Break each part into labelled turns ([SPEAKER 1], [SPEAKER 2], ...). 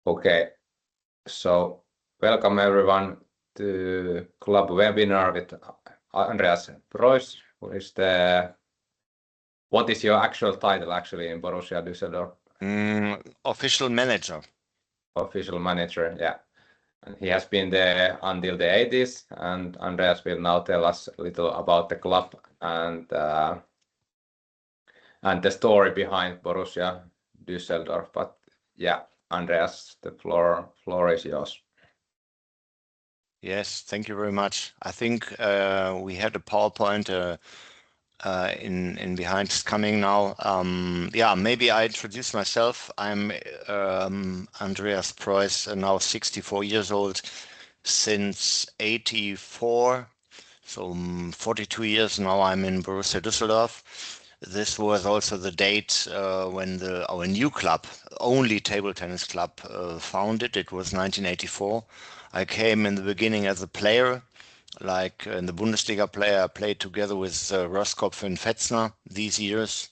[SPEAKER 1] Okay, so welcome everyone to club webinar with Andreas Preuss, who is what is your actual title actually in Borussia Düsseldorf?
[SPEAKER 2] Official manager.
[SPEAKER 1] Official manager, yeah. And he has been there until the 80s, and Andreas will now tell us a little about the club and the story behind Borussia Düsseldorf. But yeah, Andreas, the floor is yours.
[SPEAKER 2] Yes, thank you very much. I think we had a PowerPoint in behind. It's coming now. Yeah, maybe I introduce myself. I'm Andreas Preuss, now 64 years old, since 84. So 42 years now I'm in Borussia Düsseldorf. This was also the date when our new club, only table tennis club, founded. It was 1984. I came in the beginning as a player, like in the Bundesliga player. I played together with Roskopf and Fetzner these years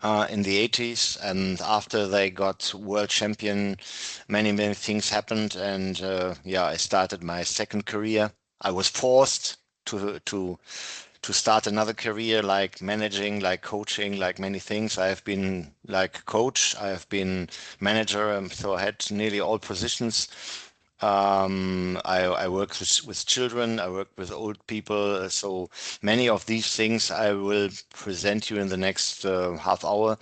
[SPEAKER 2] in the 80s. And after they got world champion, many things happened. And yeah, I started my second career. I was forced to start another career, like managing, like coaching, like many things. I have been like coach, I have been manager, so I had nearly all positions. I work with children, I work with old people, so many of these things I will present you in the next half hour.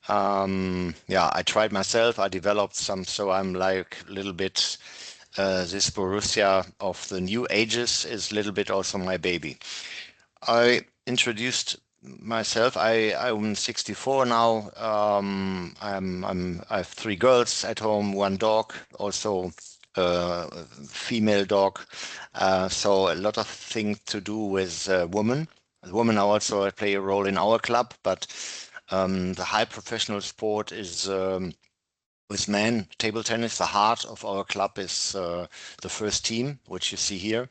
[SPEAKER 2] Yeah, I tried myself, I developed some, so I'm like a little bit this Borussia of the new ages is a little bit also my baby. I introduced myself. I'm 64 now. I have 3 girls at home, 1 dog, also female dog. So a lot of things to do with women. Women also play a role in our club, but the high professional sport is with men. Table tennis, the heart of our club is the first team, which you see here.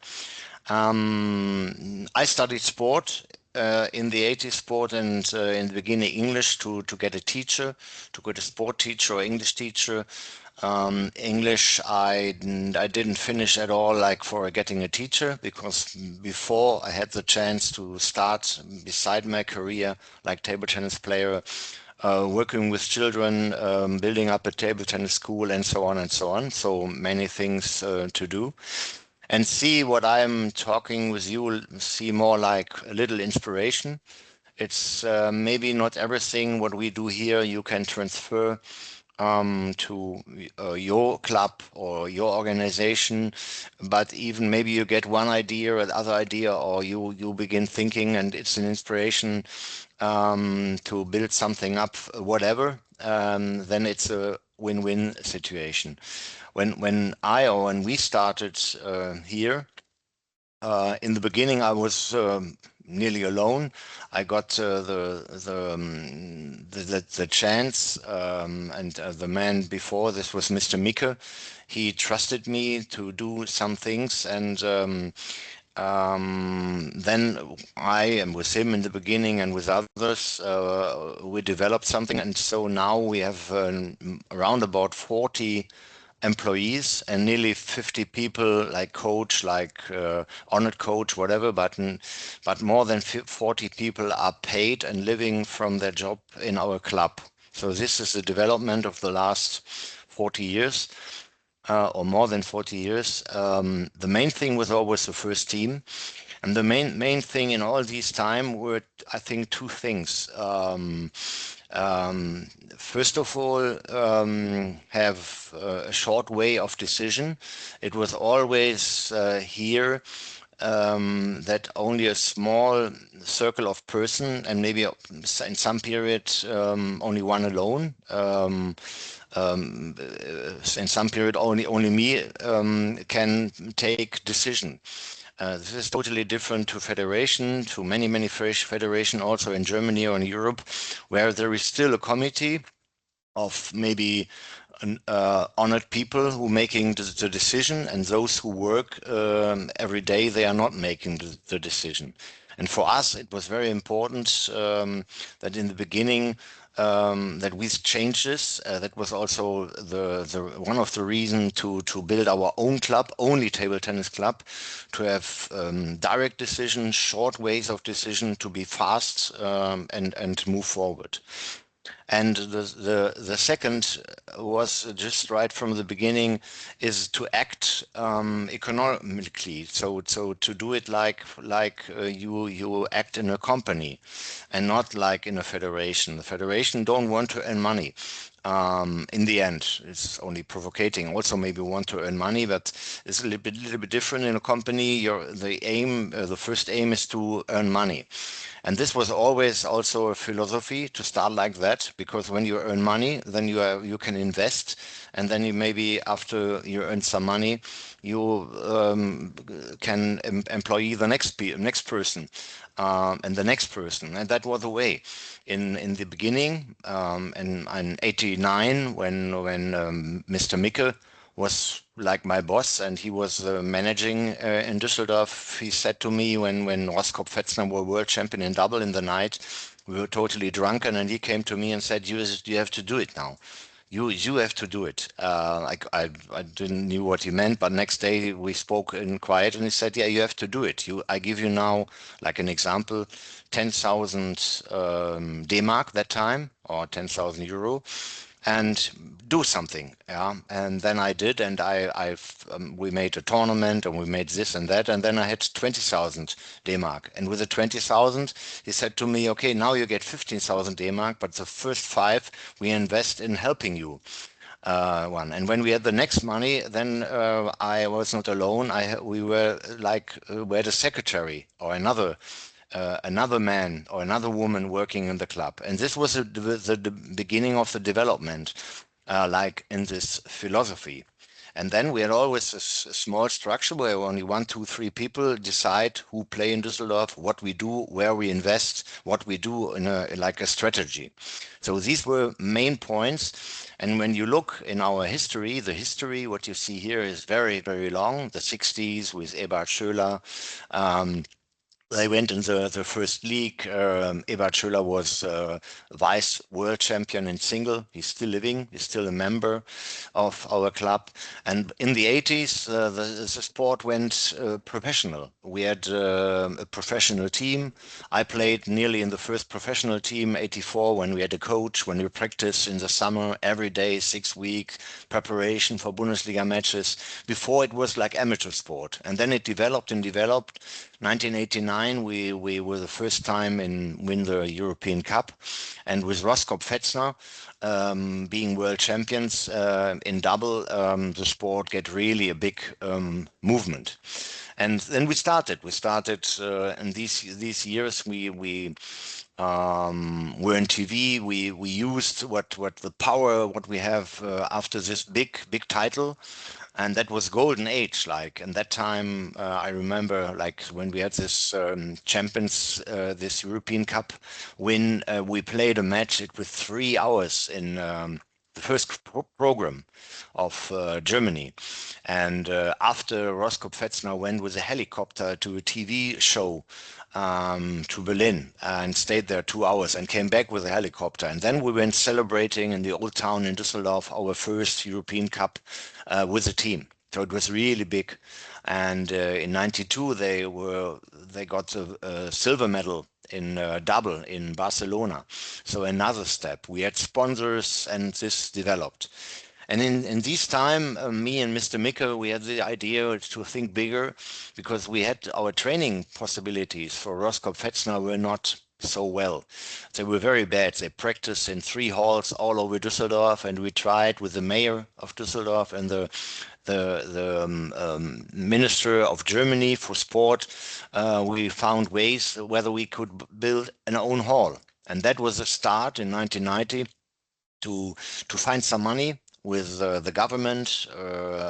[SPEAKER 2] I studied sport in the 80s, sport, and in the beginning English to get a teacher, to get a sport teacher or English teacher. English I didn't finish at all, like for getting a teacher, because before I had the chance to start beside my career like table tennis player, working with children, building up a table tennis school, and so on and so on. So many things to do. And see what I'm talking with you, see more like a little inspiration. It's maybe not everything what we do here you can transfer to your club or your organization, but even maybe you get one idea or the other idea, or you begin thinking and it's an inspiration to build something up, whatever, then it's a win-win situation. When we started here, in the beginning I was nearly alone. I got the chance, and the man before this was Mr. Micke. He trusted me to do some things, and then I am with him in the beginning and with others. We developed something, and so now we have around about 40 employees and nearly 50 people, like coach, like honored coach, whatever, but more than 40 people are paid and living from their job in our club. So this is the development of the last 40 years. Or more than 40 years. The main thing was always the first team. And the main thing in all these time were, I think, 2 things. First of all, have a short way of decision. It was always here that only a small circle of person, and maybe in some period only one alone. In some period only me can take decision. This is totally different to federation, to many federation also in Germany or in Europe, where there is still a committee of maybe honored people who making the decision, and those who work every day, they are not making the decision. And for us, it was very important that in the beginning, that we changed this. That was also the one of the reasons to build our own club, only table tennis club, to have direct decisions, short ways of decision, to be fast and move forward. And the second was just right from the beginning is to act economically. So to do it like you act in a company and not like in a federation. The federation don't want to earn money. In the end, it's only provocating. Also, maybe want to earn money, but it's a little bit different in a company. The first aim is to earn money. And this was always also a philosophy to start like that, because when you earn money, then you can invest, and then you maybe after you earn some money, you can employ the next person and the next person, and that was the way. In the beginning, in '89, when Mr. Micke was like my boss, and he was managing in Düsseldorf. He said to me when Roskop Fetzner were world champion in double in the night, we were totally drunken, and he came to me and said, you have to do it now. You have to do it. I didn't knew what he meant, but next day we spoke in quiet, and he said, yeah, you have to do it. I give you now, like an example, 10,000 D-Mark that time, or 10,000 euro, and do something. Yeah. And then I did, and we made a tournament, and we made this and that, and then I had 20,000 D-Mark. And with the 20,000, he said to me, okay, now you get 15,000 D-Mark, but the first 5 we invest in helping you. And when we had the next money, then I was not alone. We were like we had a secretary or another man or another woman working in the club. And this was the beginning of the development, like in this philosophy. And then we had always a small structure where only 1, 2, 3 people decide who play in Düsseldorf, what we do, where we invest, what we do in like a strategy. So these were main points. And when you look in our history, what you see here is very, very long. The 60s with Ebert Schöler. They went in the first league. Ebert Schöler was vice world champion in single. He's still living. He's still a member of our club. And in the 80s, the sport went professional. We had a professional team. I played nearly in the first professional team, 84, when we had a coach, when we practiced in the summer every day, 6 weeks, preparation for Bundesliga matches. Before it was like amateur sport. And then it developed and developed. 1989, we were the first time win the European Cup, and with Roskop Fetzner being world champions in double, the sport get really a big movement. And then we started in these years we were in TV. We used what the power what we have after this big title. And that was golden age, like, and that time I remember, like, when we had this this European Cup win, we played a match. It was 3 hours in the first program of Germany. And after Roskop Fetzner went with a helicopter to a TV show to Berlin and stayed there 2 hours and came back with a helicopter. And then we went celebrating in the old town in Düsseldorf our first European Cup with the team. So it was really big. And in '92 they got a silver medal in double in Barcelona. So another step. We had sponsors, and this developed. And in this time, me and Mr. Micke, we had the idea to think bigger, because we had our training possibilities for Roskop Fetzner were not so well. They were very bad. They practiced in 3 halls all over Düsseldorf, and we tried with the mayor of Düsseldorf and the Minister of Germany for Sport. We found ways whether we could build an own hall. And that was a start in 1990 to find some money with the government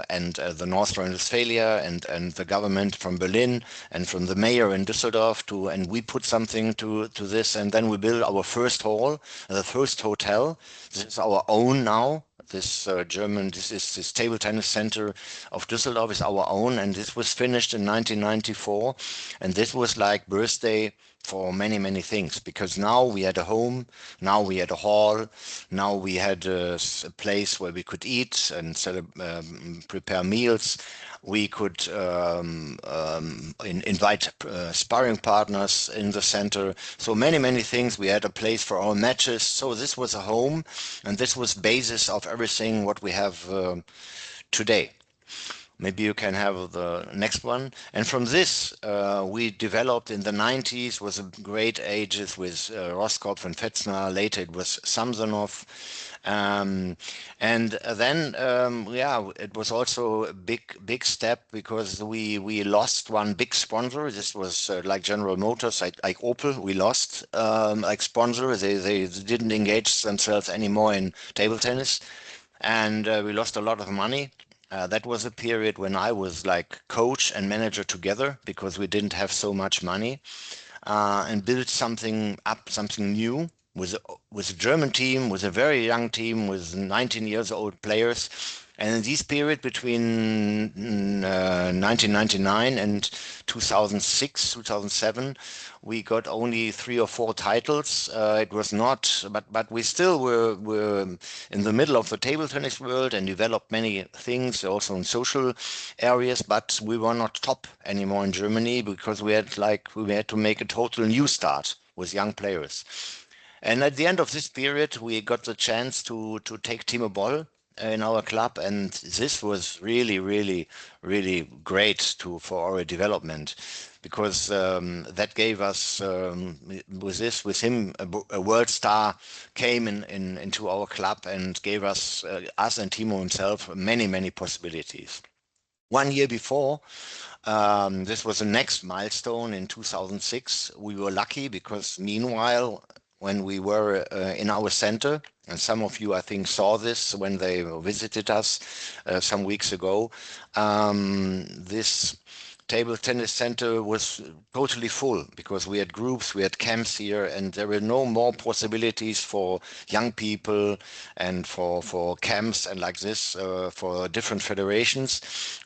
[SPEAKER 2] and the North Rhine-Westphalia and the government from Berlin and from the mayor in Düsseldorf and we put something to this, and then we built our first hall, the first hotel. This is our own now. This this table tennis center of Düsseldorf is our own, and this was finished in 1994, and this was like birthday for many things, because now we had a home, now we had a hall, now we had a place where we could eat and prepare meals. We could invite sparring partners in the center. So many things. We had a place for our matches. So this was a home, and this was basis of everything what we have today. Maybe you can have the next one. And from this, we developed in the 90s, was a great ages with Roskopf and Fetzner. Later it was Samsonov. And then, it was also a big step, because we lost one big sponsor. This was like General Motors, like Opel. We lost like sponsor. They didn't engage themselves anymore in table tennis. And we lost a lot of money. That was a period when I was like coach and manager together, because we didn't have so much money, and built something new with a German team, with a very young team, with 19 years old players. And in this period between 1999 and 2006, 2007, we got only 3 or 4 titles. It was not, but we still were in the middle of the table tennis world and developed many things, also in social areas. But we were not top anymore in Germany, because we had to make a total new start with young players. And at the end of this period, we got the chance to take Timo Boll in our club, and this was really great for our development, because that gave us with him a world star came into our club and gave us and Timo himself many possibilities. 1 year before, this was the next milestone in 2006. We were lucky, because meanwhile, when we were in our center, and some of you, I think, saw this when they visited us some weeks ago, this table tennis center was totally full, because we had groups, we had camps here, and there were no more possibilities for young people and for camps and like this for different federations.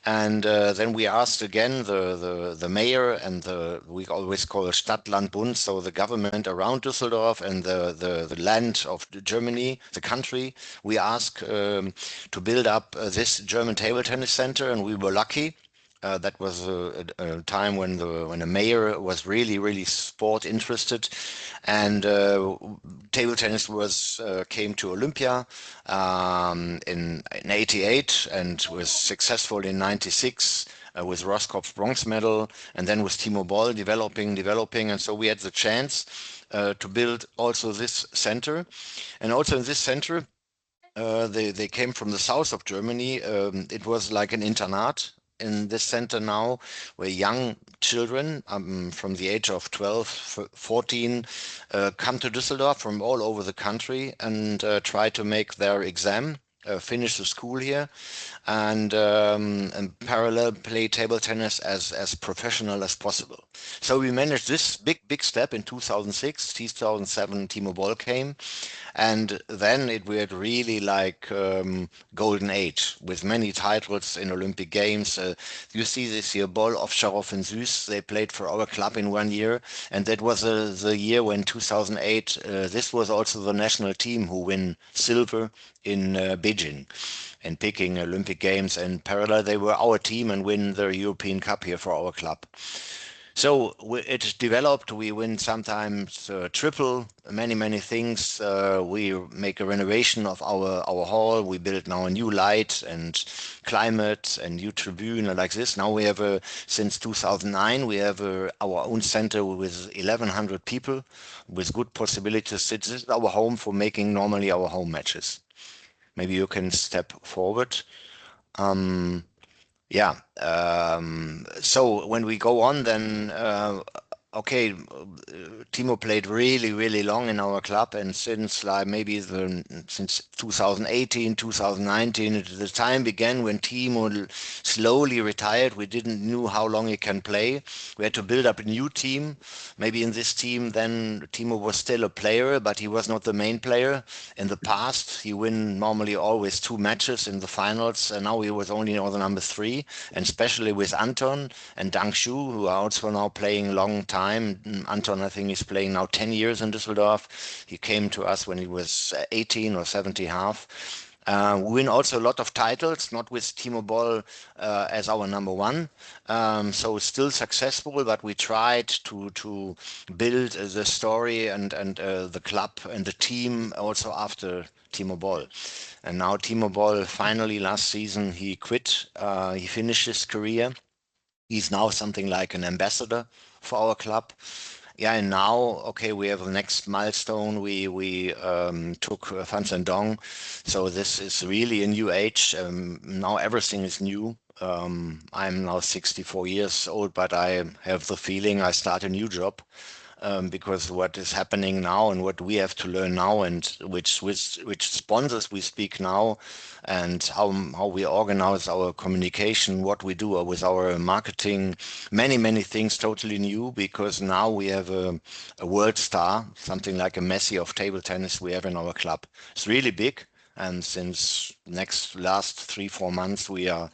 [SPEAKER 2] And then we asked again the mayor and we always call it Stadt-Land-Bund, so the government around Düsseldorf and the land of Germany, the country. We asked to build up this German table tennis center, and we were lucky. That was a time when the mayor was really sport interested, and table tennis came to Olympia in '88 and was successful in '96 with Roskopf bronze medal, and then with Timo Boll developing, and so we had the chance to build also this center. And also in this center, they came from the south of Germany. It was like an internat in this center now, where young children from the age of 12, 14 come to Düsseldorf from all over the country and try to make their exam, finish the school here, and parallel play table tennis as professional as possible. So we managed this big step in 2006. 2007 Timo Boll came, and then we had really like golden age with many titles in Olympic Games. You see this here, Boll, Ovtcharov and Süß, they played for our club in 1 year, and that was the year when 2008 this was also the national team who win silver in Beijing and Peking Olympic Games, and parallel they were our team and win the European Cup here for our club. So it developed. We win sometimes triple, many things. We make a renovation of our hall. We build now a new light and climate and new tribune like this. Now we have since 2009 we have our own center with 1,100 people with good possibilities. This is our home for making normally our home matches. Maybe you can step forward. So when we go on, then okay, Timo played really long in our club, and since since 2018, 2019, the time began when Timo slowly retired. We didn't know how long he can play. We had to build up a new team. Maybe in this team, then Timo was still a player, but he was not the main player. In the past, he win normally always 2 matches in the finals, and now he was only the number 3, and especially with Anton and Dang Shu, who are also now playing long time. time. Anton, I think, is playing now 10 years in Düsseldorf. He came to us when he was 18 or 17.5. We win also a lot of titles, not with Timo Boll as our number one. So still successful, but we tried to build the story and the club and the team also after Timo Boll. And now Timo Boll finally last season he quit. He finished his career. He's now something like an ambassador for our club. Yeah, and now, okay, we have the next milestone. We took Van den Dong, so this is really a new age. Now everything is new. I'm now 64 years old, but I have the feeling I start a new job. Because what is happening now and what we have to learn now, and which sponsors we speak now, and how we organize our communication, what we do with our marketing, many things totally new, because now we have a world star, something like a Messi of table tennis we have in our club. It's really big, and since last 3-4 months we are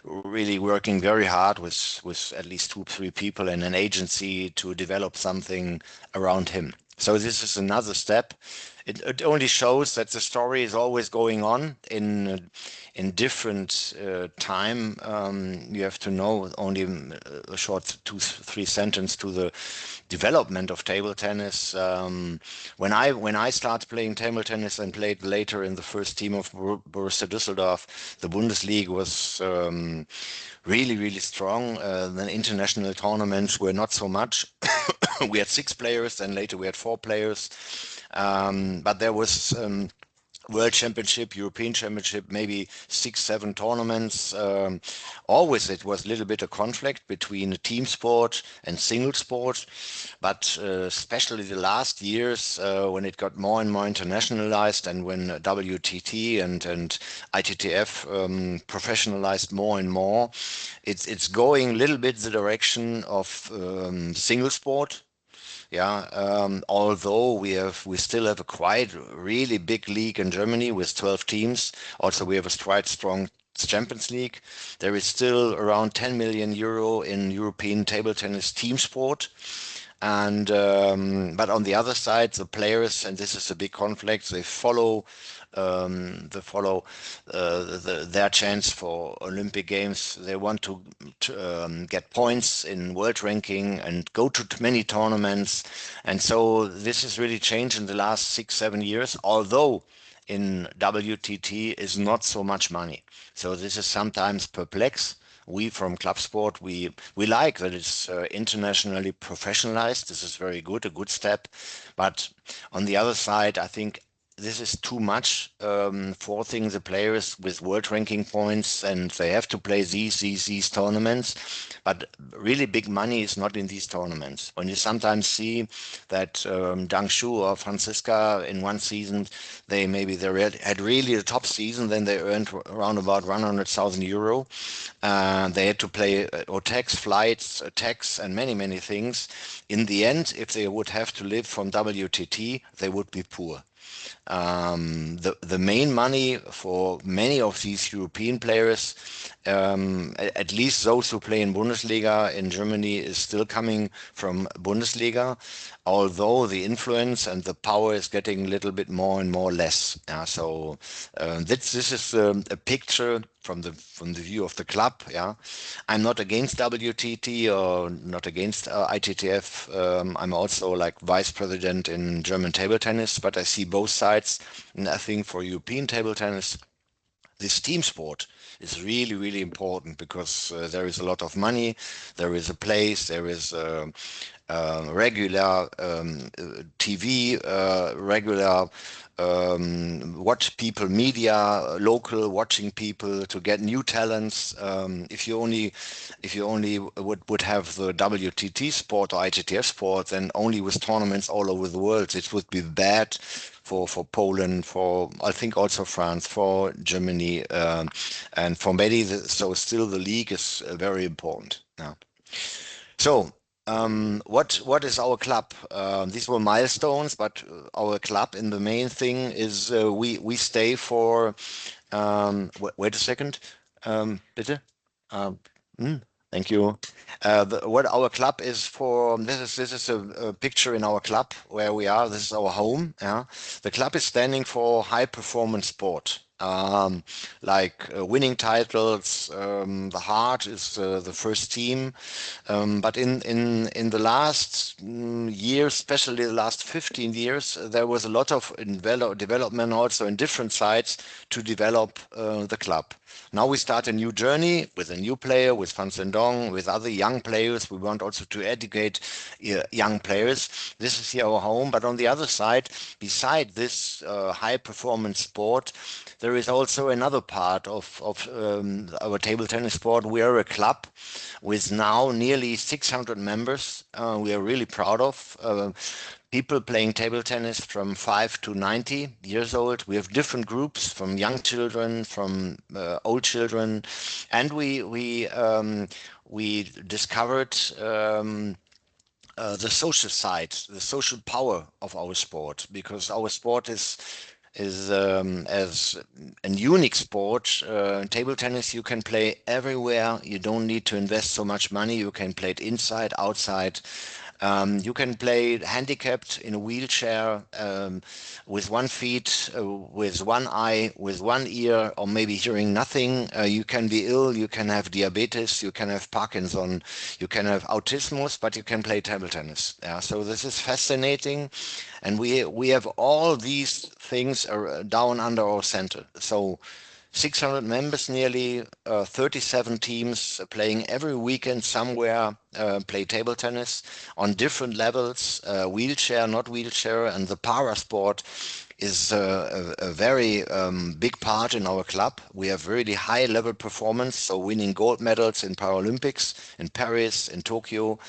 [SPEAKER 2] really working very hard with at least 2-3 people in an agency to develop something around him. So this is another step. It only shows that the story is always going on in different time. You have to know only a short 2-3 sentence to the development of table tennis. When I started playing table tennis and played later in the first team of Borussia Düsseldorf, the Bundesliga was really strong. The international tournaments were not so much. We had 6 players, and later we had 4 players. But there was World Championship, European Championship, maybe 6-7 tournaments. Always it was a little bit of conflict between team sport and single sport, but especially the last years when it got more and more internationalized, and when WTT and ITTF professionalized more and more, it's going a little bit the direction of single sport. Yeah, although we still have a quite really big league in Germany with 12 teams. Also, we have a quite strong Champions League. There is still around 10 million euro in European table tennis team sport. And but on the other side, the players, and this is a big conflict, they follow their chance for Olympic Games. They want to get points in world ranking and go to many tournaments. And so this has really changed in the last 6-7 years, although in WTT is not so much money. So this is sometimes perplex. We from club sport, we like that it's internationally professionalized. This is very good, a good step. But on the other side, I think this is too much, forcing the players with world ranking points, and they have to play these tournaments. But really big money is not in these tournaments. When you sometimes see that Dang Shu or Franziska in one season, they had really a top season, then they earned around about 100,000 euro. They had to play hotels, flights, tax, and many things. In the end, if they would have to live from WTT, they would be poor. The main money for many of these European players, at least those who play in Bundesliga in Germany, is still coming from Bundesliga, although the influence and the power is getting a little bit more and more less. So this is a picture from the view of the club. Yeah, I'm not against WTT or not against ITTF. I'm also like vice president in German table tennis, but I see both sides. And I think for European table tennis, this team sport is really important, because there is a lot of money, there is a place, there is regular TV, regular watch people, media, local watching people to get new talents. If you only would have the WTT sport or ITTF sport, then only with tournaments all over the world, it would be bad for Poland, for I think also France, for Germany, and for many. So still the league is very important. Yeah. So what is our club? These were milestones, but our club in the main thing is we stay for wait a second, bitte. Thank you. What our club is for, this is a picture in our club where we are. This is our home. Yeah, the club is standing for high performance sport. Like winning titles. The heart is the first team. But in the last years, especially the last 15 years, there was a lot of development also in different sides to develop the club. Now we start a new journey with a new player, with Van Sendong, with other young players. We want also to educate young players. This is here our home. But on the other side, beside this high performance sport, there is also another part of our table tennis sport. We are a club with now nearly 600 members. We are really proud of. People playing table tennis from 5 to 90 years old. We have different groups from young children, from old children, and we discovered the social side, the social power of our sport, because our sport is as a unique sport. Table tennis you can play everywhere. You don't need to invest so much money. You can play it inside, outside. You can play handicapped in a wheelchair, with one feet, with one eye, with one ear, or maybe hearing nothing. You can be ill, you can have diabetes, you can have Parkinson, you can have autismus, but you can play table tennis. Yeah, so this is fascinating. And we have all these things down under our center. So 600 members nearly, 37 teams playing every weekend somewhere, play table tennis on different levels, wheelchair, not wheelchair, and the para sport is a very big part in our club. We have really high level performance, so winning gold medals in Paralympics, in Paris, in Tokyo,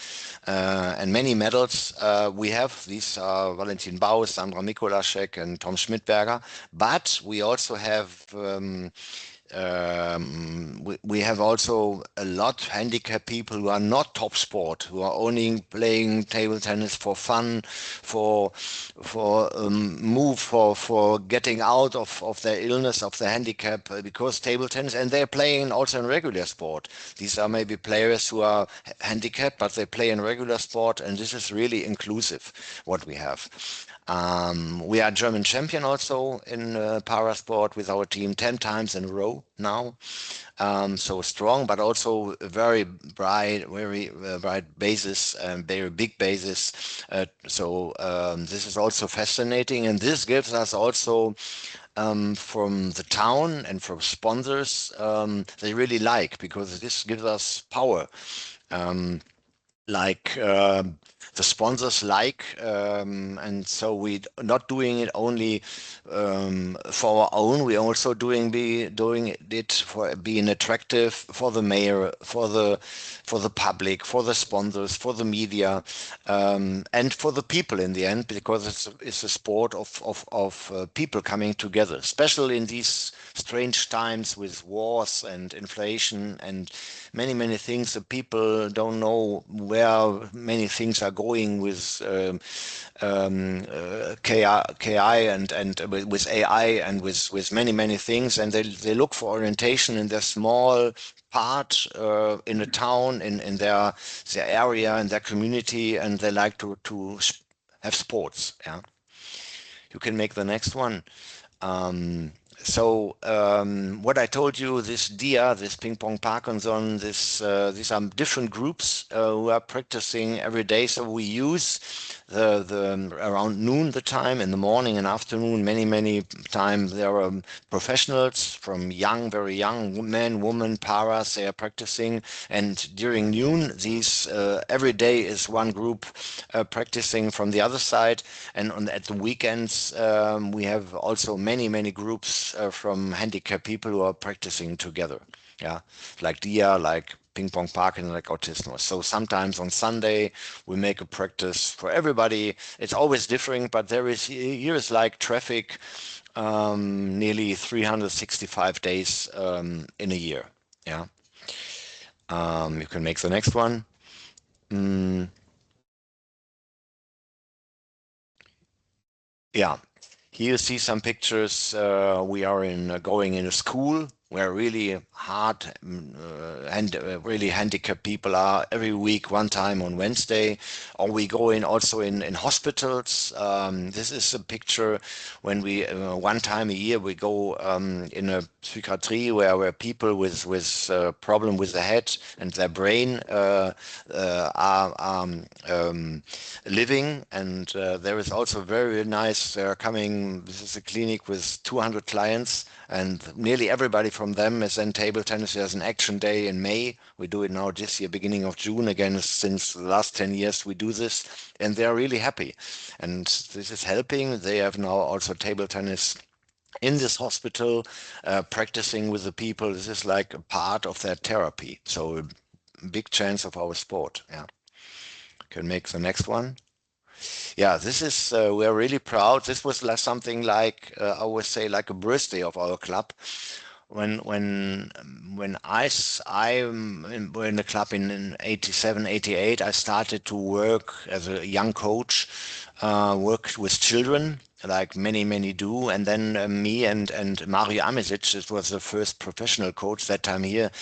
[SPEAKER 2] and many medals. We have these Valentin Baus, Sandra Mikolasek, and Tom Schmidberger, but we also have we have also a lot of handicapped people who are not top sport, who are only playing table tennis for fun, for getting out of their illness, of their handicap, because table tennis, and they're playing also in regular sport. These are maybe players who are handicapped, but they play in regular sport, and this is really inclusive, what we have. We are German champion also in para sport with our team 10 times in a row now. So strong, but also very bright basis, very big basis. This is also fascinating, and this gives us also from the town and from sponsors, they really like, because this gives us power. The sponsors like, and so we not doing it only for our own. We also doing it for being attractive for the mayor, for the public, for the sponsors, for the media, and for the people in the end, because it's a sport of people coming together, especially in these strange times with wars and inflation and many things. The people don't know where many things are going with KI and with AI and with many things, and they look for orientation in their small part in a town, in their area, in their community, and they like to have sports. Yeah, you can make the next one. What I told you, this DIA, this ping pong Parkinson, these are different groups who are practicing every day. So we use the around noon the time, in the morning and afternoon, many times there are professionals from very young men, women, paras, they are practicing, and during noon these every day is one group practicing from the other side, and at the weekends we have also many groups from handicapped people who are practicing together. Yeah, like DIA, like ping pong park, and like autism. So sometimes on Sunday we make a practice for everybody. It's always different, but here is like traffic nearly 365 days in a year. Yeah. You can make the next one. Yeah. Here you see some pictures. We are going in a school where really hard and really handicapped people are, every week, one time on Wednesday. Or we go in also in hospitals. This is a picture when we, one time a year, we go in a psychiatry where people with problem with the head and their brain are living. And there is also very nice, they're coming, this is a clinic with 200 clients, and nearly everybody from them is in table tennis. There's an action day in May. We do it now this year, beginning of June again. Since the last 10 years we do this, and they're really happy. And this is helping. They have now also table tennis in this hospital, practicing with the people. This is like a part of their therapy. So a big chance of our sport. Yeah. Can make the next one. Yeah, this is, we're really proud. This was something like, I always say, like a birthday of our club. When I were in the club in 87, 88, I started to work as a young coach, worked with children, like many do. And then me and Mario Amesic, it was the first professional coach that time here,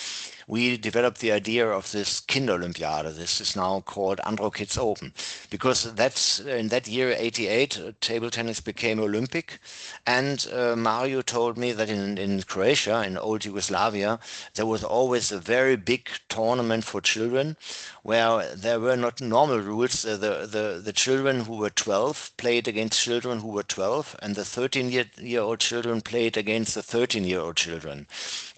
[SPEAKER 2] we developed the idea of this Kinderolympiade. This is now called Andro Kids Open, because that's in that year, 88, table tennis became Olympic. And Mario told me that in Croatia, in old Yugoslavia, there was always a very big tournament for children where there were not normal rules. The children who were 12 played against children who were 12, and the 13-year-old children played against the 13-year-old children.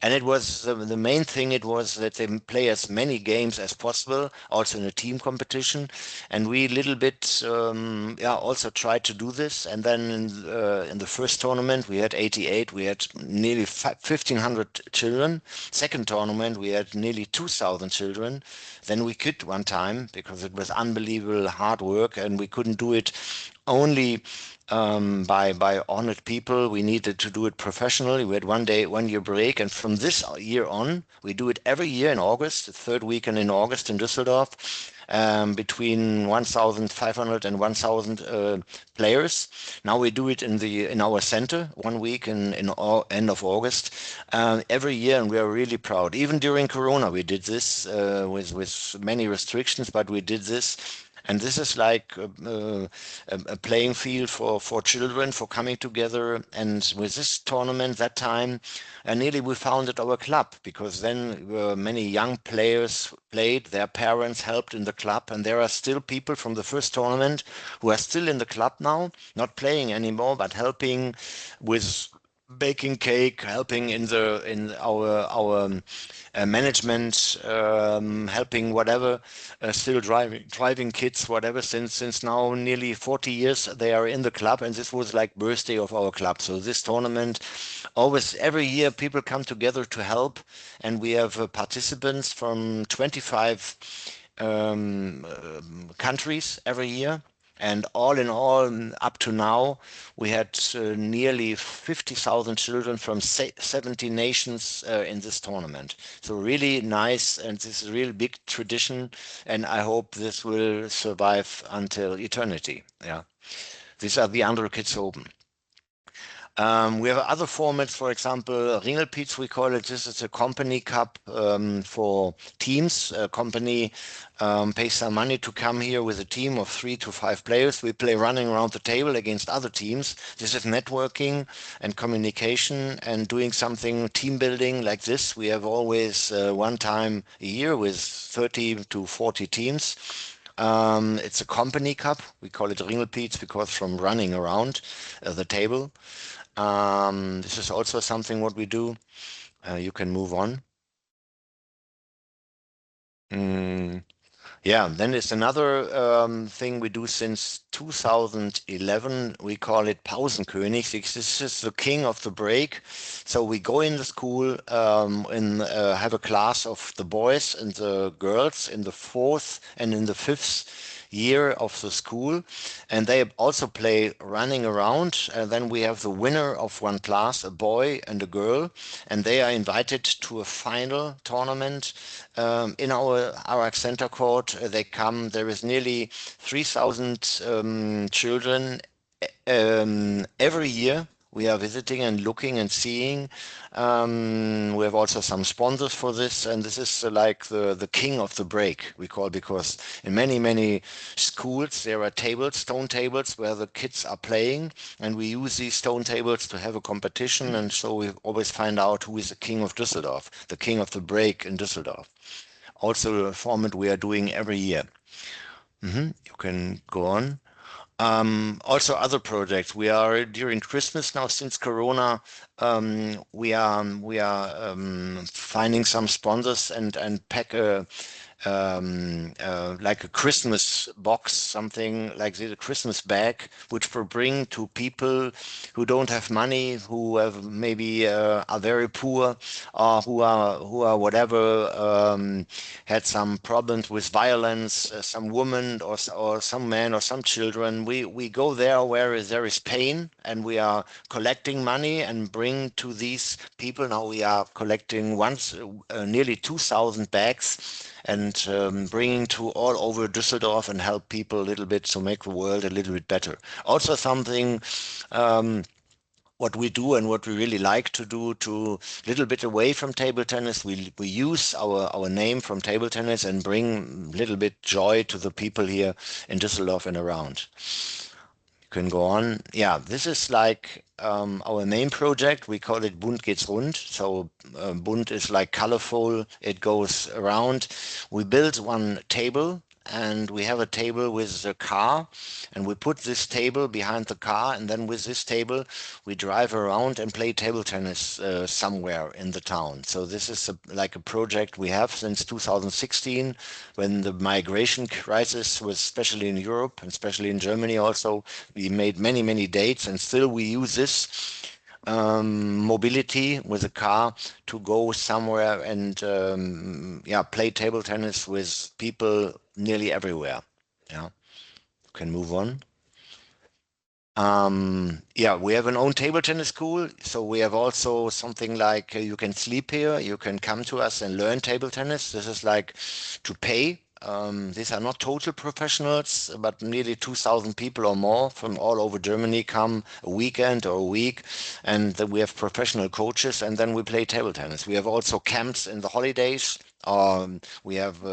[SPEAKER 2] And it was the main thing, it was that they play as many games as possible, also in a team competition. And we little bit also tried to do this. And then in the first tournament, we had 88, we had nearly 1,500 children. Second tournament, we had nearly 2,000 children. Then we quit one time because it was unbelievable hard work, and we couldn't do it only by honored people. We needed to do it professionally. We had 1 year break, and from this year on, we do it every year in August, the third weekend in August in Düsseldorf. Between 1,500 and 1,000 players. Now we do it in our center 1 week in end of August every year, and we are really proud. Even during Corona, we did this with many restrictions, but we did this. And this is like a playing field for children, for coming together. And with this tournament that time, nearly we founded our club, because then many young players played, their parents helped in the club, and there are still people from the first tournament who are still in the club now, not playing anymore, but helping with baking cake, helping in our management, helping whatever, still driving kids, whatever. Since now nearly 40 years they are in the club, and this was like birthday of our club. So this tournament, always every year people come together to help, and we have participants from 25 countries every year. And all in all, up to now, we had nearly 50,000 children from 70 nations in this tournament. So really nice, and this is a really big tradition, and I hope this will survive until eternity. Yeah, these are the Andro Kids Open. We have other formats, for example, Ringelpiez, we call it. This is a company cup for teams. A company pays some money to come here with a team of 3 to 5 players. We play running around the table against other teams. This is networking and communication and doing something team building like this. We have always one time a year with 30 to 40 teams. It's a company cup. We call it Ringelpiez because from running around the table. This is also something what we do. You can move on. Yeah, then it's another thing we do since 2011. We call it Pausenkönig. This is the king of the break. So we go in the school and have a class of the boys and the girls in the 4th and in the 5th year of the school, and they also play running around. And then we have the winner of one class, a boy and a girl, and they are invited to a final tournament in our center court. They come. There is nearly 3,000 children every year we are visiting and looking and seeing. We have also some sponsors for this, and this is like the king of the break, we call, because in many schools there are tables, stone tables, where the kids are playing, and we use these stone tables to have a competition, and so we always find out who is the king of Düsseldorf, the king of the break in Düsseldorf. Also a format we are doing every year. You can go on. Also other projects. We are during Christmas now, since Corona, we are finding some sponsors and pack a like a Christmas box, something like this, a Christmas bag, which we bring to people who don't have money, who have maybe are very poor, or who are whatever, had some problems with violence, some woman or some man or some children. We go there where there is pain, and we are collecting money and bring to these people. Now we are collecting nearly 2,000 bags, and bringing to all over Düsseldorf and help people a little bit to make the world a little bit better. Also something what we do and what we really like to do, to a little bit away from table tennis, we use our name from table tennis and bring a little bit joy to the people here in Düsseldorf and around. You can go on. Yeah, this is like our main project. We call it Bunt geht's rund. So bunt is like colorful. It goes around. We built one table, and we have a table with a car, and we put this table behind the car, and then with this table we drive around and play table tennis somewhere in the town. So this is like a project we have since 2016, when the migration crisis was, especially in Europe and especially in Germany also. We made many dates, and still we use this mobility with a car to go somewhere and play table tennis with people nearly everywhere. Yeah, can move on. We have an own table tennis school, so we have also something like you can sleep here, you can come to us and learn table tennis. This is like to pay. These are not total professionals, but nearly 2,000 people or more from all over Germany come a weekend or a week, and we have professional coaches, and then we play table tennis. We have also camps in the holidays. We have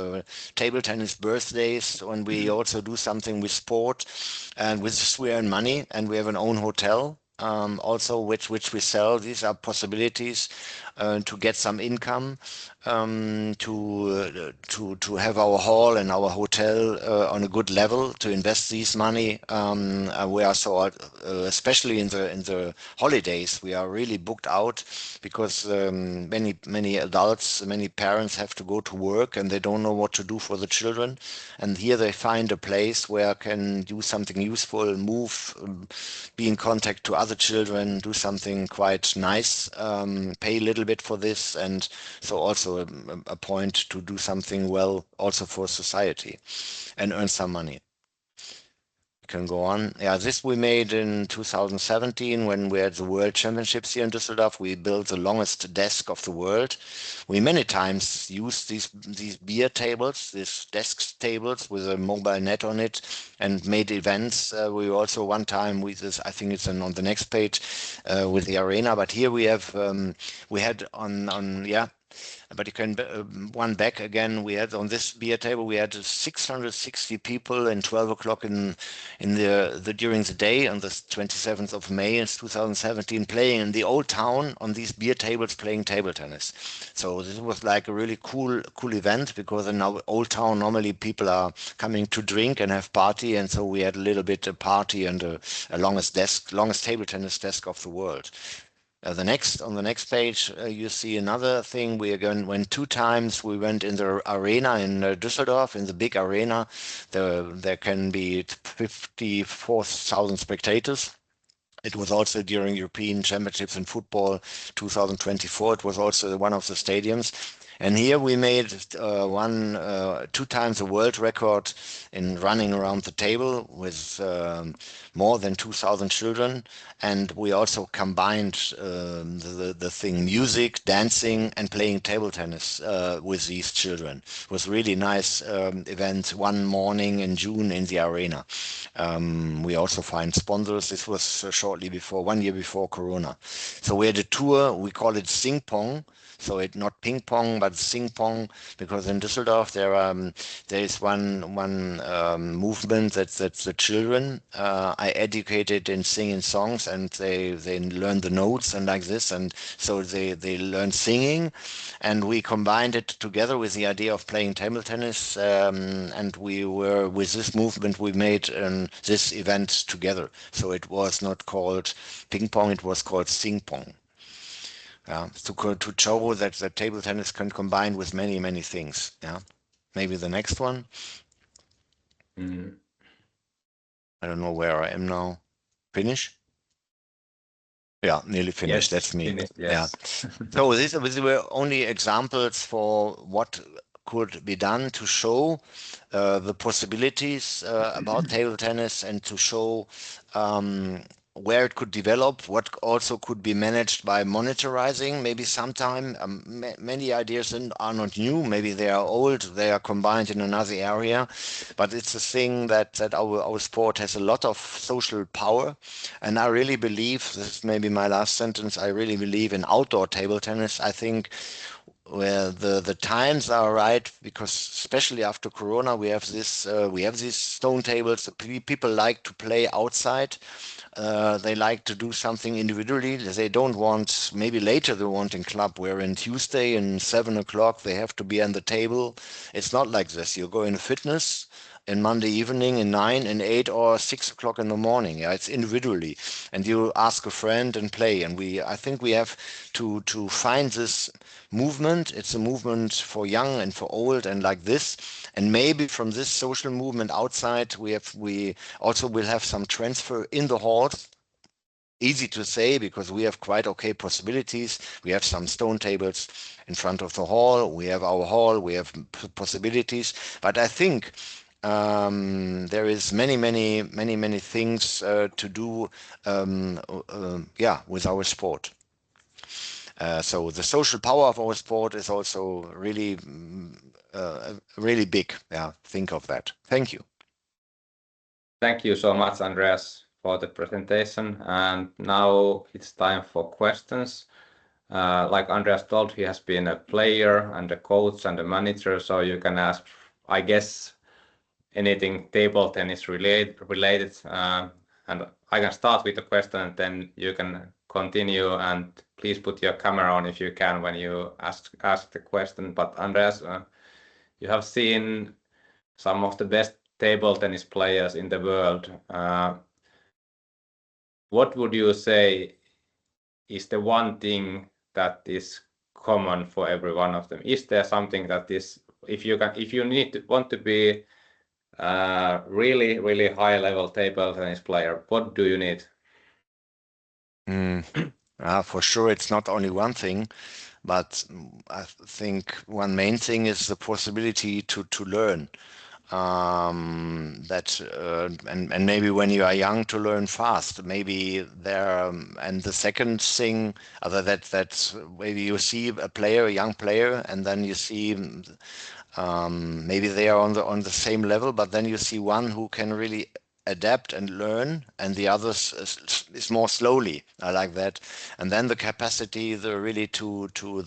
[SPEAKER 2] table tennis birthdays, when we also do something with sport, and with this we earn money, and we have an own hotel. Also, which we sell. These are possibilities to get some income, to have our hall and our hotel on a good level, to invest this money. We are so especially in the holidays, we are really booked out, because many adults, many parents have to go to work, and they don't know what to do for the children. And here they find a place where can do something useful, move, be in contact to other children, do something quite nice, pay a little bit for this, and so also a point to do something well also for society and earn some money. Can go on. Yeah, this we made in 2017 when we had the World Championships here in Düsseldorf. We built the longest desk of the world. We many times used these beer tables, these desk tables with a mobile net on it, and made events. We also one time with this, I think it's on the next page, with the arena. But here we have we had on but you can one back again. We had on this beer table, we had 660 people in 12 o'clock in the during the day on the 27th of May in 2017, playing in the old town on these beer tables, playing table tennis. So this was like a really cool event, because in our old town normally people are coming to drink and have party, and so we had a little bit of party and a longest table tennis desk of the world. On the next page, you see another thing. Went 2 times. We went in the arena in Düsseldorf, in the big arena. There can be 54,000 spectators. It was also during European Championships in football 2024. It was also one of the stadiums. And here we made 2 times a world record in running around the table with more than 2,000 children. And we also combined the thing music, dancing, and playing table tennis with these children. It was really nice event one morning in June in the arena. We also find sponsors. This was shortly before, 1 year before Corona. So we had a tour, we call it Sing Pong. So it's not ping pong, but sing pong, because in Düsseldorf there is one movement that's the children. I educated in singing songs, and they learn the notes and like this, and so they learn singing, and we combined it together with the idea of playing table tennis, and we were with this movement we made this event together. So it was not called ping pong; it was called sing pong. To show that the table tennis can combine with many things. Yeah, maybe the next one.
[SPEAKER 1] Mm.
[SPEAKER 2] I don't know where I am now. Finish? Yeah, nearly finished.
[SPEAKER 1] Yes,
[SPEAKER 2] That's me.
[SPEAKER 1] finished, yes.
[SPEAKER 2] Yeah. So these were only examples for what could be done to show the possibilities about table tennis, and to show where it could develop, what also could be managed by monitoring maybe sometime. Many ideas are not new, maybe they are old, they are combined in another area, but it's a thing that our sport has a lot of social power. And I really believe, this is maybe my last sentence, I really believe in outdoor table tennis. I think where the times are right, because especially after Corona we have these stone tables. People like to play outside. They like to do something individually. They don't want, maybe later they want in club, where in Tuesday and 7 o'clock they have to be on the table. It's not like this. You go in fitness and Monday evening in 9 and 8 or 6 o'clock in the morning. Yeah, it's individually, and you ask a friend and play. And I think we have to find this movement. It's a movement for young and for old and like this. And maybe from this social movement outside, we also will have some transfer in the halls. Easy to say, because we have quite okay possibilities. We have some stone tables in front of the hall. We have our hall. We have possibilities. But I think there is many things to do, with our sport. So the social power of our sport is also really big. Yeah, think of that. Thank you.
[SPEAKER 1] Thank you so much, Andreas, for the presentation. And now it's time for questions. Like Andreas told, he has been a player and a coach and a manager, so you can ask, I guess, anything table tennis related. And I can start with the question, and then you can continue, and please put your camera on if you can when you ask the question. But Andreas, you have seen some of the best table tennis players in the world. What would you say is the one thing that is common for every one of them? Is there something that is, if you want to be really high level table tennis player, what do you need?
[SPEAKER 2] For sure, it's not only one thing, but I think one main thing is the possibility to learn. And maybe when you are young, to learn fast. Maybe there, and the second thing, other that's maybe you see a young player, and then you see maybe they are on the same level, but then you see one who can really adapt and learn, and the others is more slowly. I like that. And then the capacity, the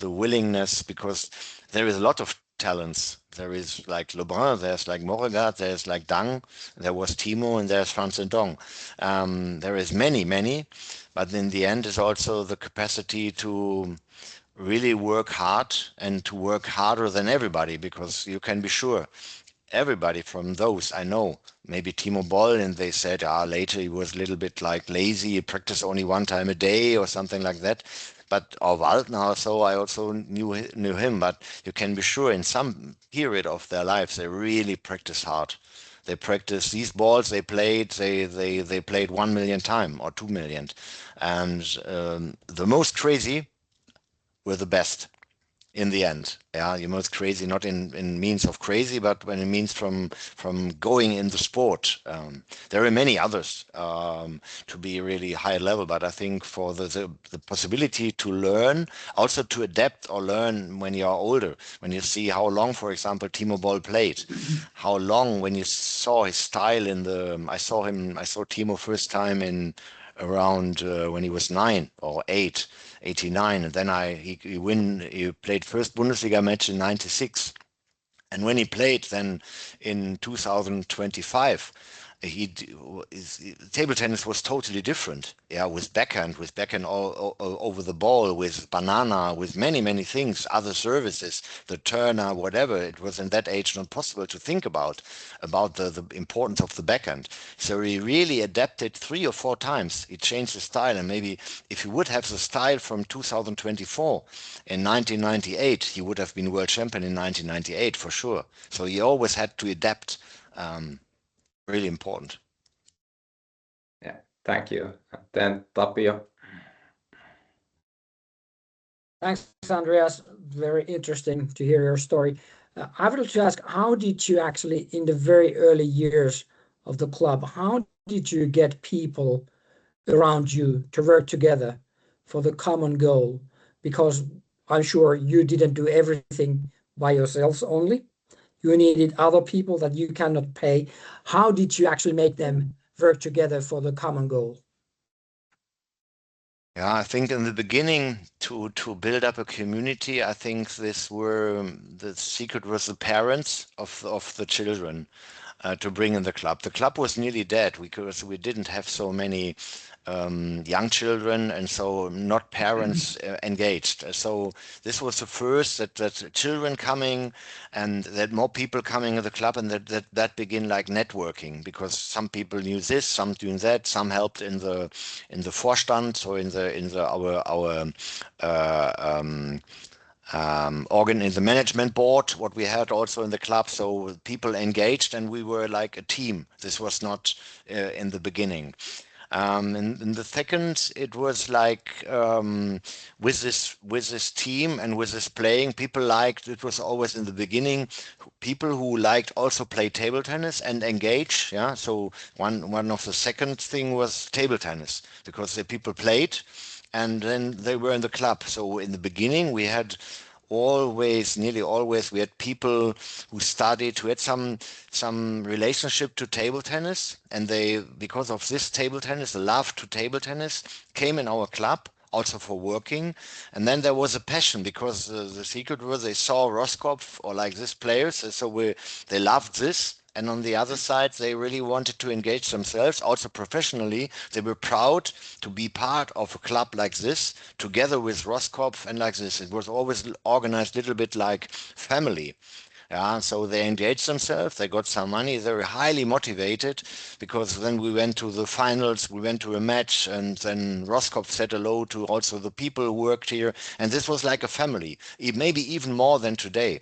[SPEAKER 2] willingness, because there is a lot of talents. There is like Lebrun, there's like Moregat, there's like Dang, there was Timo, and there's Franz and Dong. There is many, but in the end is also the capacity to really work hard, and to work harder than everybody, because you can be sure everybody from those I know, maybe Timo Boll, and they said later he was a little bit like lazy, he practiced only 1 time a day or something like that. But Waldner, so I also knew him, but you can be sure in some period of their lives they really practice hard. They practice these balls they played. They played 1 million times or 2 million, and the most crazy were the best. in the end. Yeah, you know, it's crazy, not in means of crazy, but when it means from going in the sport. There are many others to be really high level, but I think for the possibility to learn, also to adapt or learn when you are older, when you see how long, for example, Timo Boll played, how long when you saw his style I saw Timo first time in around when he was 9 or 8, 89, and then he played first Bundesliga match in 96. And when he played then in 2025, table tennis was totally different. Yeah, with backhand all over the ball, with banana, with many things, other services, the turner, whatever. It was in that age not possible to think about the importance of the backhand. So he really adapted 3 or 4 times. He changed the style, and maybe if he would have the style from 2024 in 1998, he would have been world champion in 1998 for sure. So he always had to adapt. Really important.
[SPEAKER 1] Yeah, thank you. Then Tapio.
[SPEAKER 3] Thanks, Andreas. Very interesting to hear your story. I would like to ask, how did you actually, in the very early years of the club, how did you get people around you to work together for the common goal? Because I'm sure you didn't do everything by yourselves only. You needed other people that you cannot pay. How did you actually make them work together for the common goal?
[SPEAKER 2] Yeah, I think in the beginning to build up a community, I think the secret was the parents of the children to bring in the club. The club was nearly dead because we didn't have so many young children, and so not parents engaged. So this was the first that children coming, and that more people coming in the club, and that begin like networking, because some people knew this, some doing that, some helped in the Vorstand, so in the management board, what we had also in the club. So people engaged, and we were like a team. This was not in the beginning. In the second, it was like with this team and with this playing, people liked. It was always in the beginning people who liked also play table tennis and engage. Yeah, so one of the second thing was table tennis, because the people played, and then they were in the club. So in the beginning, we had nearly always, we had people who studied, who had some relationship to table tennis, and they, because of this table tennis, the love to table tennis, came in our club also for working. And then there was a passion, because the secret was they saw Roskopf or like this players, so they loved this. And on the other side, they really wanted to engage themselves, also professionally. They were proud to be part of a club like this, together with Roskopf and like this. It was always organized a little bit like family. Yeah, so they engaged themselves, they got some money, they were highly motivated, because then we went to the finals, we went to a match, and then Roskopf said hello to also the people who worked here. And this was like a family, maybe even more than today.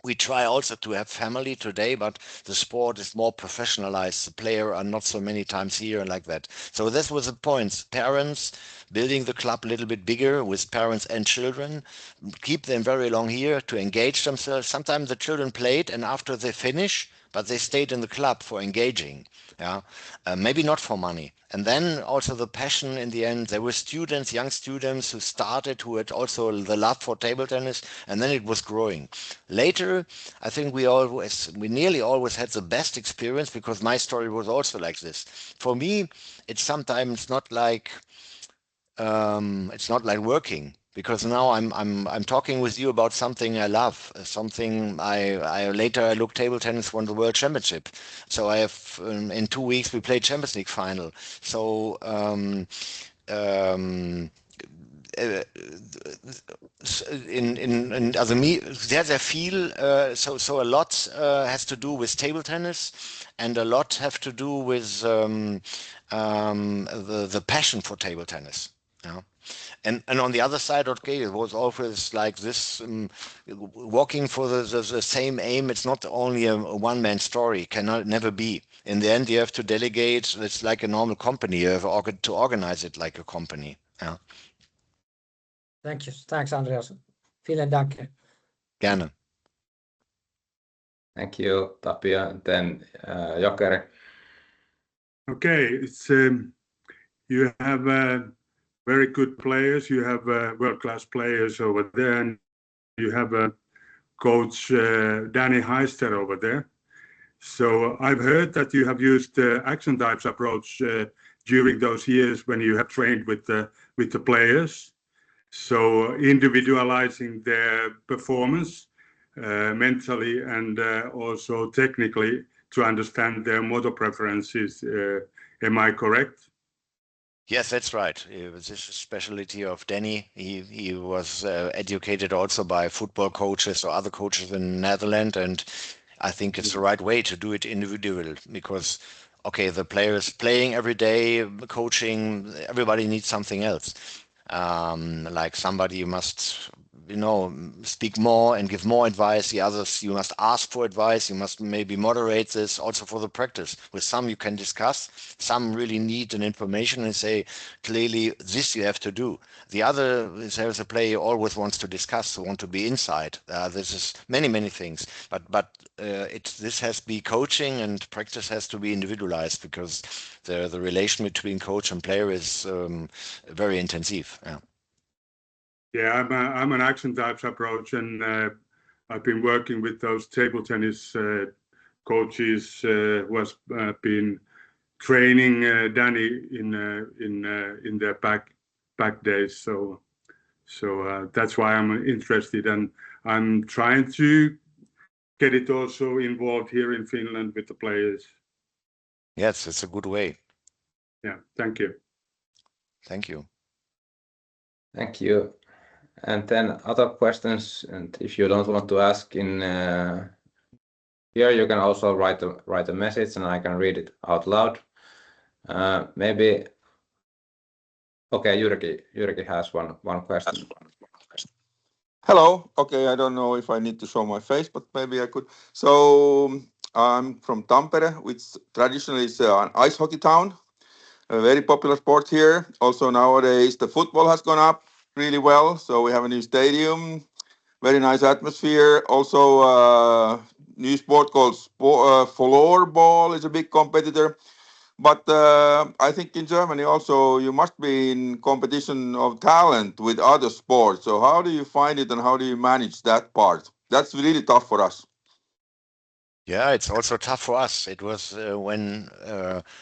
[SPEAKER 2] We try also to have family today, but the sport is more professionalized. The player are not so many times here and like that. So this was the point. Parents building the club a little bit bigger with parents and children, keep them very long here to engage themselves. Sometimes the children played, and after they finish, but they stayed in the club for engaging. Yeah, maybe not for money. And then also the passion in the end. There were students, young students who started, who had also the love for table tennis, and then it was growing. Later, I think we nearly always had the best experience, because my story was also like this. For me, it's sometimes not like working, because now I'm talking with you about something I love, something I later look table tennis won the world championship. So I have in 2 weeks we played Champions League final. So in also me sehr viel, so a lot has to do with table tennis, and a lot have to do with the passion for table tennis. Yeah. And on the other side, okay, it was always like this, walking for the same aim. It's not only a one-man story, cannot never be. In the end, you have to delegate. It's like a normal company. You have to organize it like a company. Yeah.
[SPEAKER 3] Thank you. Thanks, Andreas. Vielen Dank.
[SPEAKER 2] Gerne.
[SPEAKER 1] Thank you, Tapio. And then Jokeri.
[SPEAKER 4] Okay, it's you have very good players. You have world-class players over there, and you have coach Danny Heister over there. So I've heard that you have used action types approach during those years when you have trained with the players. So individualizing their performance mentally and also technically to understand their motor preferences. Am I correct?
[SPEAKER 2] Yes, that's right. This is a specialty of Danny. He was educated also by football coaches or other coaches in the Netherlands, and I think it's the right way to do it individual because, okay, the players playing every day, coaching, everybody needs something else. Like somebody you must, speak more and give more advice. The others, you must ask for advice. You must maybe moderate this also for the practice. With some you can discuss. Some really need an information and say, clearly, this you have to do. The other, there's a player always wants to discuss, want to be inside. This is many things. But this has to be coaching and practice has to be individualized because the relation between coach and player is very intensive. Yeah.
[SPEAKER 4] Yeah, I'm an action types approach, and I've been working with those table tennis coaches who has been training Danny in their back days. So that's why I'm interested, and I'm trying to get it also involved here in Finland with the players.
[SPEAKER 2] Yes, it's a good way.
[SPEAKER 4] Yeah, thank you.
[SPEAKER 2] Thank you.
[SPEAKER 1] Thank you. And then other questions, and if you don't want to ask in here, you can also write a message, and I can read it out loud. Maybe. Okay, Jyrki has one question.
[SPEAKER 5] Hello. Okay, I don't know if I need to show my face, but maybe I could. So I'm from Tampere, which traditionally is an ice hockey town, a very popular sport here. Also nowadays the football has gone up really well, so we have a new stadium, very nice atmosphere. Also new sport called floorball is a big competitor. But I think in Germany also you must be in competition of talent with other sports. So how do you find it and how do you manage that part? That's really tough for us.
[SPEAKER 2] Yeah, it's also tough for us. It was when,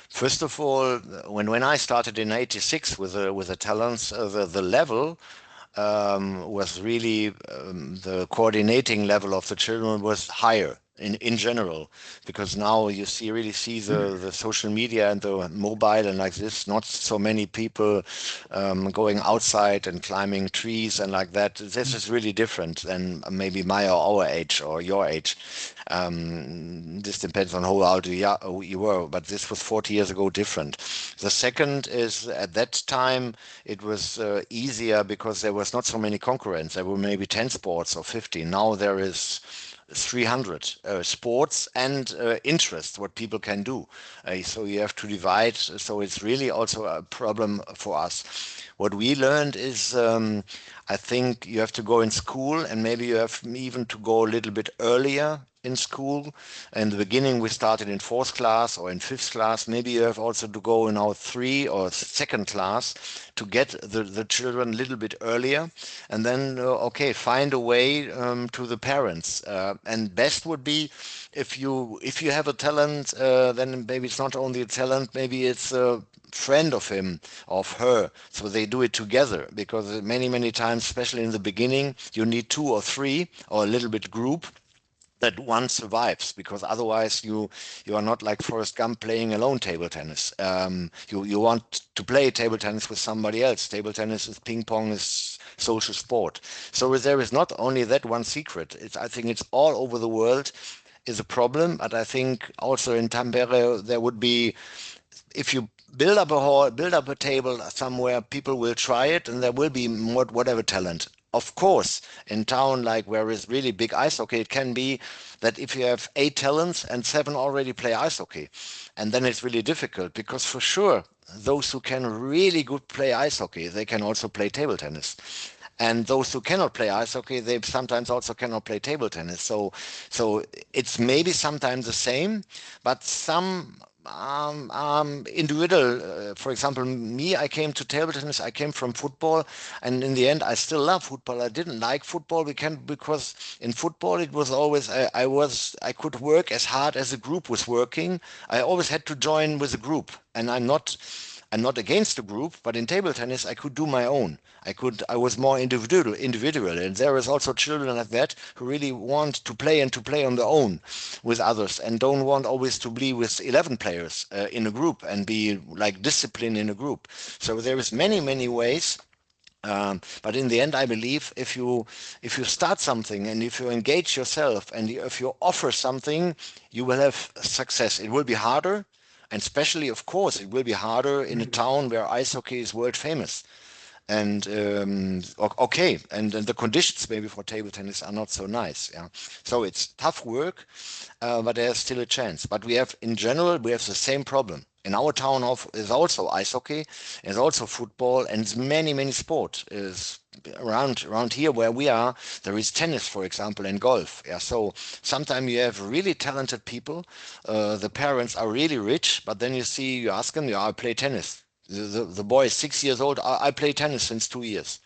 [SPEAKER 2] first of all, when I started in '86 with the talents, the level was really the coordinating level of the children was higher in general, because now you really see the social media and the mobile and like this, not so many people going outside and climbing trees and like that. This is really different than maybe my or our age or your age. This depends on how old you were, but this was 40 years ago different. The second is at that time it was easier because there was not so many concurrents. There were maybe 10 sports or 50. Now there is 300 sports and interests what people can do. So you have to divide. So it's really also a problem for us. What we learned is I think you have to go in school, and maybe you have even to go a little bit earlier in school. In the beginning, we started in 4th class or in 5th class. Maybe you have also to go in our 3 or 2nd class to get the children a little bit earlier. And then, okay, find a way to the parents. And best would be if you have a talent, then maybe it's not only a talent, maybe it's a friend of him, of her. So they do it together, because many times, especially in the beginning, you need 2 or 3 or a little bit group that one survives, because otherwise you are not like Forrest Gump playing alone table tennis. You want to play table tennis with somebody else. Table tennis is ping pong, is social sport. So there is not only that one secret. I think it's all over the world is a problem, but I think also in Tampere there would be, if you build up a hall, build up a table somewhere, people will try it, and there will be whatever talent. Of course, in town like where is really big ice hockey, it can be that if you have 8 talents and 7 already play ice hockey, and then it's really difficult, because for sure those who can really good play ice hockey, they can also play table tennis. And those who cannot play ice hockey, they sometimes also cannot play table tennis. So it's maybe sometimes the same, but some individual, for example, me, I came to table tennis, I came from football, and in the end I still love football. I didn't like football because in football it was always I could work as hard as the group was working. I always had to join with a group, and I'm not against the group, but in table tennis I could do my own. I was more individual, and there is also children like that who really want to play on their own with others and don't want always to be with 11 players in a group and be like disciplined in a group. So there is many ways. But in the end, I believe if you start something and if you engage yourself and if you offer something, you will have success. It will be harder, and especially, of course, it will be harder in a town where ice hockey is world famous. And okay, and the conditions maybe for table tennis are not so nice. Yeah, so it's tough work, but there's still a chance. But in general, we have the same problem. In our town is also ice hockey, is also football, and it's many sports. Is around here where we are, there is tennis, for example, and golf. Yeah, so sometimes you have really talented people. The parents are really rich, but then you ask them, I play tennis. The boy is 6 years old. I play tennis since 2 years.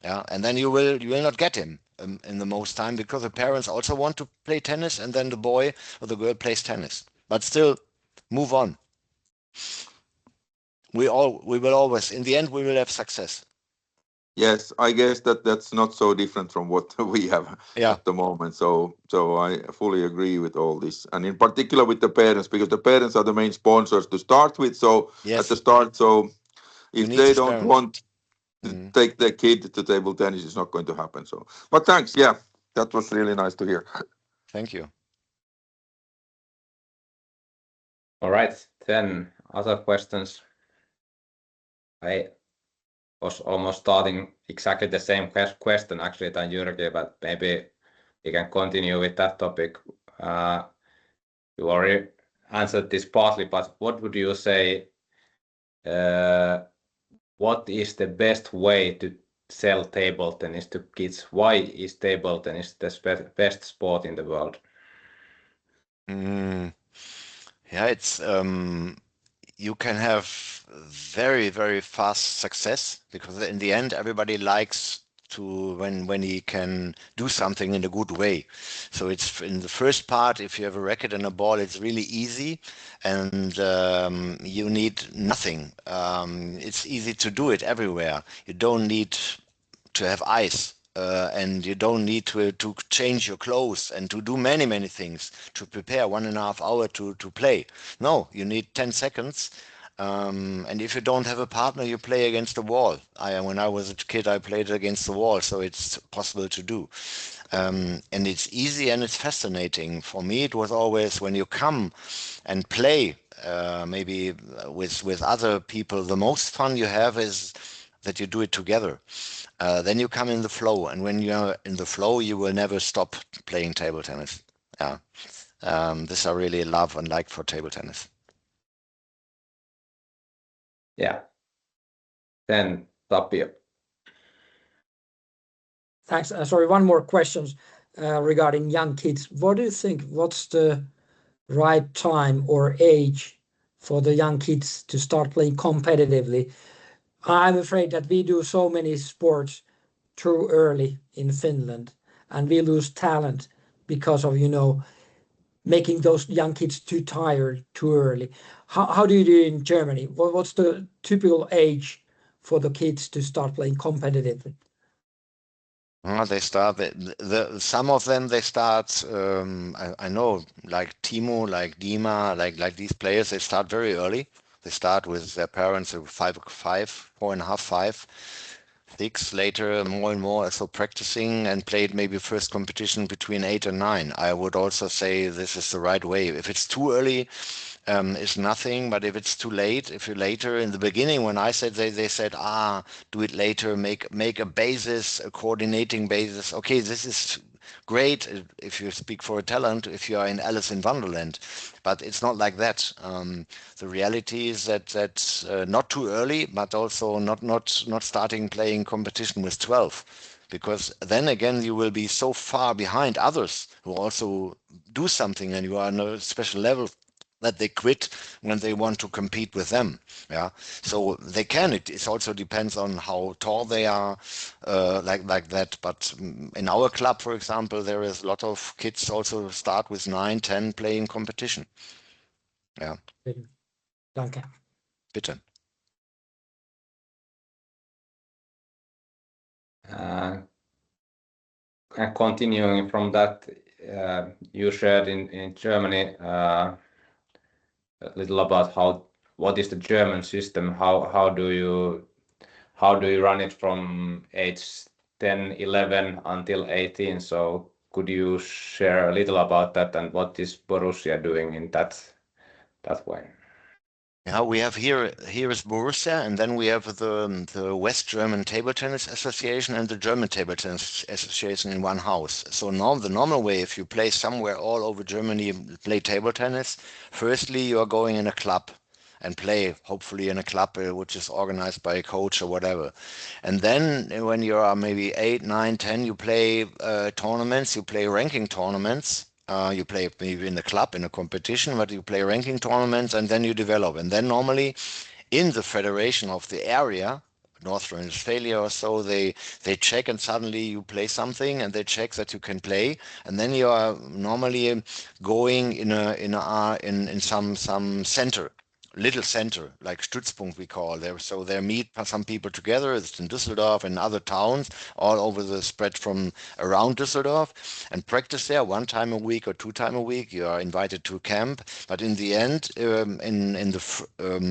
[SPEAKER 2] Yeah, and then you will not get him in the most time because the parents also want to play tennis, and then the boy or the girl plays tennis. But still, move on. We will always, in the end, we will have success.
[SPEAKER 5] Yes, I guess that's not so different from what we have at the moment. So I fully agree with all this, and in particular with the parents, because the parents are the main sponsors to start with. So at the start, so if they don't want to take their kid to table tennis, it's not going to happen. So, but thanks. Yeah, that was really nice to hear.
[SPEAKER 2] Thank you.
[SPEAKER 1] All right, then other questions. I was almost starting exactly the same question actually than Jyrki, but maybe we can continue with that topic. You already answered this partly, but what would you say? What is the best way to sell table tennis to kids? Why is table tennis the best sport in the world?
[SPEAKER 2] Yeah, it's you can have very fast success because in the end everybody likes to when he can do something in a good way. So it's in the first part, if you have a racket and a ball, it's really easy, and you need nothing. It's easy to do it everywhere. You don't need to have ice. And you don't need to change your clothes and to do many things to prepare 1.5 hours to play. No, you need 10 seconds. And if you don't have a partner, you play against the wall. When I was a kid, I played against the wall, so it's possible to do. And it's easy and it's fascinating. For me, it was always when you come and play, maybe with other people, the most fun you have is that you do it together. Then you come in the flow, and when you're in the flow, you will never stop playing table tennis. Yeah, this I really love and like for table tennis.
[SPEAKER 1] Yeah. Then Tapio.
[SPEAKER 3] Thanks. Sorry, one more question regarding young kids. What do you think? What's the right time or age for the young kids to start playing competitively? I'm afraid that we do so many sports too early in Finland, and we lose talent because of, making those young kids too tired too early. How do you do in Germany? What's the typical age for the kids to start playing competitively?
[SPEAKER 2] They start some of them. They start. I know, like Timo, like Dima, like these players. They start very early. They start with their parents at 5, 4.5, 5, 6. Later, more and more. So practicing and played maybe first competition between 8 and 9. I would also say this is the right way. If it's too early, it's nothing. But if it's too late, if you later in the beginning, when I said they said, do it later, make a basis, a coordinating basis. Okay, this is great if you speak for a talent, if you are in Alice in Wonderland, but it's not like that. The reality is that not too early, but also not starting playing competition with 12, because then again you will be so far behind others who also do something, and you are on a special level that they quit when they want to compete with them. Yeah, so they can. It also depends on how tall they are, like that. But in our club, for example, there is a lot of kids also start with 9, 10 playing competition. Yeah.
[SPEAKER 3] Danke.
[SPEAKER 2] Bitte.
[SPEAKER 1] And continuing from that, you shared in Germany a little about what is the German system, how do you run it from age 10, 11 until 18? So could you share a little about that, and what is Borussia doing in that way?
[SPEAKER 2] Yeah, we have here is Borussia, and then we have the West German Table Tennis Association and the German Table Tennis Association in one house. So now the normal way, if you play somewhere all over Germany, play table tennis, firstly you are going in a club and play hopefully in a club which is organized by a coach or whatever. And then when you are maybe 8, 9, 10, you play tournaments, you play ranking tournaments. You play maybe in a club, in a competition, but you play ranking tournaments, and then you develop. And then normally in the federation of the area, North Rhine-Westphalia or so, they check, and suddenly you play something and they check that you can play, and then you are normally going in some center. Little center, like Stützpunkt we call there. So they meet some people together. It's in Düsseldorf and other towns all over the spread from around Düsseldorf, and practice there 1 time a week or 2 times a week. You are invited to camp, but in the end, in the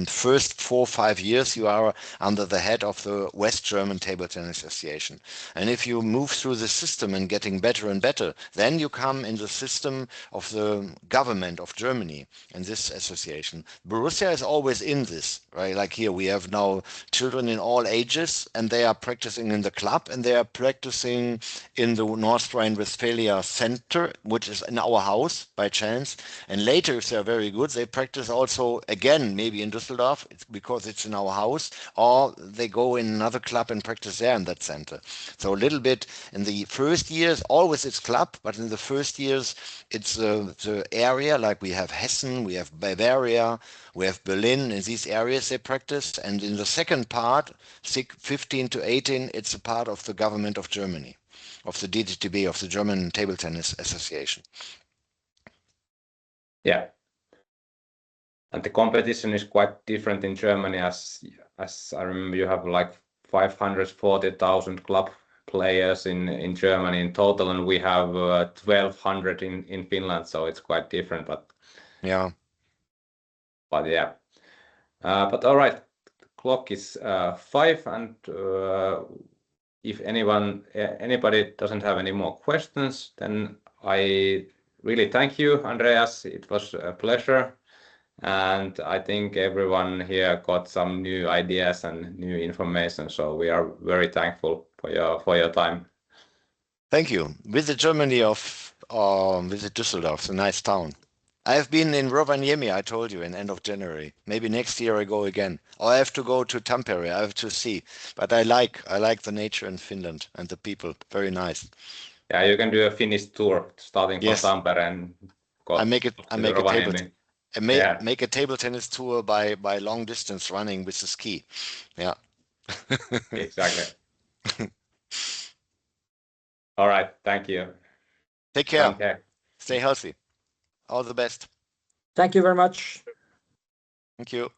[SPEAKER 2] first 4 or 5 years, you are under the head of the West German Table Tennis Association. And if you move through the system and getting better and better, then you come in the system of the government of Germany in this association. Borussia is always in this, right? Like here we have now children in all ages, and they are practicing in the club, and they are practicing in the North Rhine-Westphalia center, which is in our house by chance. And later, if they're very good, they practice also again, maybe in Düsseldorf, because it's in our house, or they go in another club and practice there in that center. So a little bit in the first years, always it's club, but in the first years, it's the area, like we have Hessen, we have Bavaria, we have Berlin. In these areas they practice, and in the second part, 15 to 18, it's a part of the government of Germany, of the DTTB, of the German Table Tennis Association.
[SPEAKER 1] Yeah, and the competition is quite different in Germany, as I remember you have like 540,000 club players in Germany in total, and we have 1,200 in Finland, so it's quite different. But
[SPEAKER 2] yeah.
[SPEAKER 1] But all right, the clock is 5, and if anybody doesn't have any more questions, then I really thank you, Andreas. It was a pleasure, and I think everyone here got some new ideas and new information. So we are very thankful for your time.
[SPEAKER 2] Thank you. Visit Germany visit Düsseldorf, it's a nice town. I have been in Rovaniemi, I told you, in end of January. Maybe next year I go again. Or I have to go to Tampere, I have to see. But I like the nature in Finland and the people, very nice.
[SPEAKER 1] Yeah, you can do a Finnish tour starting from Tampere and go
[SPEAKER 2] I make a table tennis tour by long distance running with the ski. Yeah.
[SPEAKER 1] Exactly. All right, thank you.
[SPEAKER 2] Take care. Stay healthy. All the best.
[SPEAKER 3] Thank you very much.
[SPEAKER 2] Thank you.